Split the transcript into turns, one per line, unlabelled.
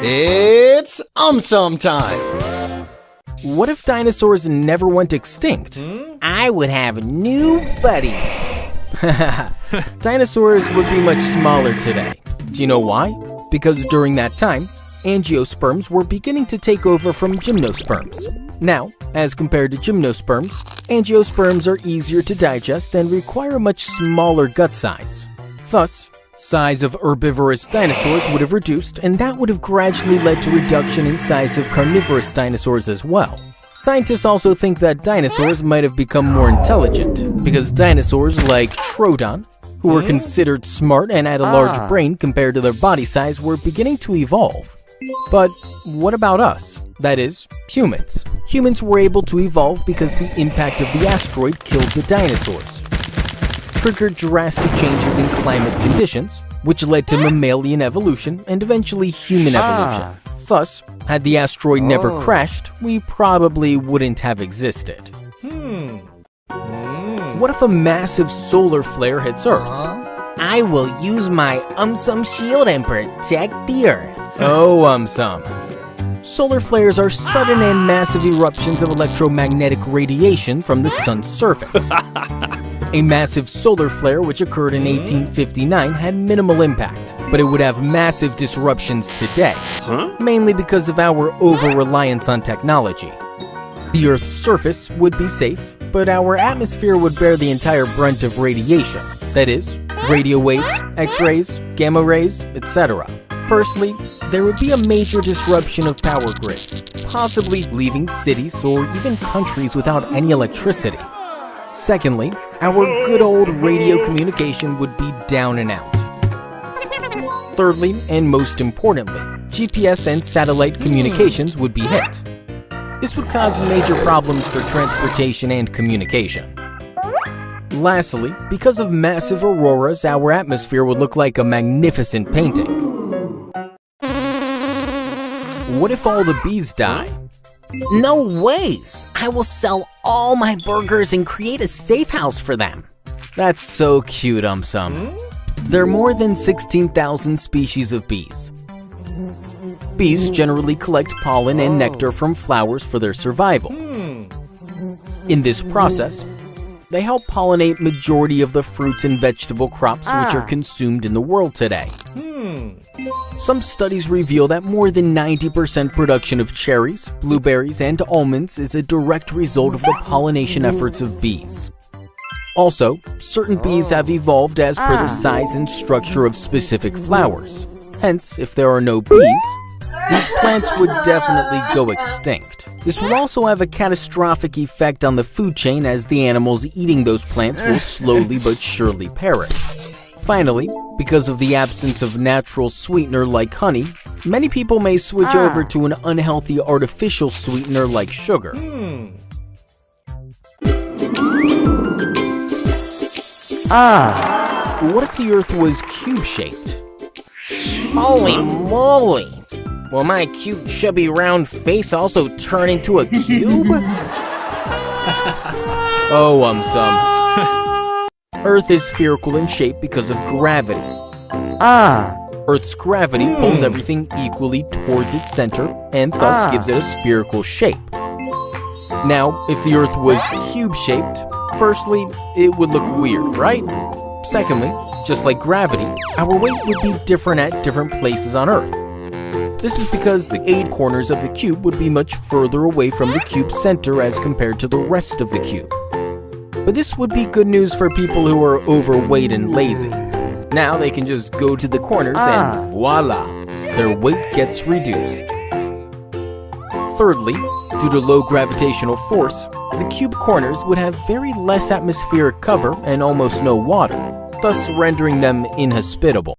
It's time!
What if dinosaurs never went extinct?
I would have new buddies.
Dinosaurs would be much smaller today. Do you know why? Because during that time, angiosperms were beginning to take over from gymnosperms. Now, as compared to gymnosperms, angiosperms are easier to digest and require a much smaller gut size. Thus, size of herbivorous dinosaurs would have reduced, and that would have gradually led to reduction in size of carnivorous dinosaurs as well. Scientists also think that dinosaurs might have become more intelligent, because dinosaurs like Troodon, who were considered smart and had a large brain compared to their body size, were beginning to evolve. But what about us? That is, humans. Humans were able to evolve because the impact of the asteroid killed the dinosaurs, triggered drastic changes in climate conditions, which led to mammalian evolution and eventually human evolution. Thus, had the asteroid never crashed, we probably wouldn't have existed. What if a massive solar flare hits Earth?
I will use my shield and protect the Earth.
Oh, Solar flares are sudden and massive eruptions of electromagnetic radiation from the sun's surface. A massive solar flare which occurred in 1859 had minimal impact, but it would have massive disruptions today, mainly because of our over-reliance on technology. The Earth's surface would be safe, but our atmosphere would bear the entire brunt of radiation, that is, radio waves, X-rays, gamma rays, etc. Firstly, there would be a major disruption of power grids, possibly leaving cities or even countries without any electricity. Secondly, our good old radio communication would be down and out. Thirdly, and most importantly, GPS and satellite communications would be hit. This would cause major problems for transportation and communication. Lastly, because of massive auroras, our atmosphere would look like a magnificent painting. What if all the bees die?
No ways! I will sell all my burgers and create a safe house for them.
That's so cute, There are more than 16,000 species of bees. Bees generally collect pollen and nectar from flowers for their survival. In this process, they help pollinate majority of the fruits and vegetable crops which are consumed in the world today. Some studies reveal that more than 90% production of cherries, blueberries, and almonds is a direct result of the pollination efforts of bees. Also, certain bees have evolved as per the size and structure of specific flowers. Hence, if there are no bees, these plants would definitely go extinct. This will also have a catastrophic effect on the food chain, as the animals eating those plants will slowly but surely perish. Finally, because of the absence of natural sweetener like honey, many people may switch over to an unhealthy artificial sweetener like sugar. What if the Earth was cube-shaped?
Holy moly! Will my cute, chubby, round face also turn into a cube?
Oh, Earth is spherical in shape because of gravity. Earth's gravity pulls everything equally towards its center and thus gives it a spherical shape. Now, if the Earth was cube-shaped, firstly, it would look weird, right? Secondly, just like gravity, our weight would be different at different places on Earth. This is because the 8 corners of the cube would be much further away from the cube's center as compared to the rest of the cube. But this would be good news for people who are overweight and lazy. Now they can just go to the corners and voila, their weight gets reduced. Thirdly, due to low gravitational force, the cube corners would have very less atmospheric cover and almost no water, thus rendering them inhospitable.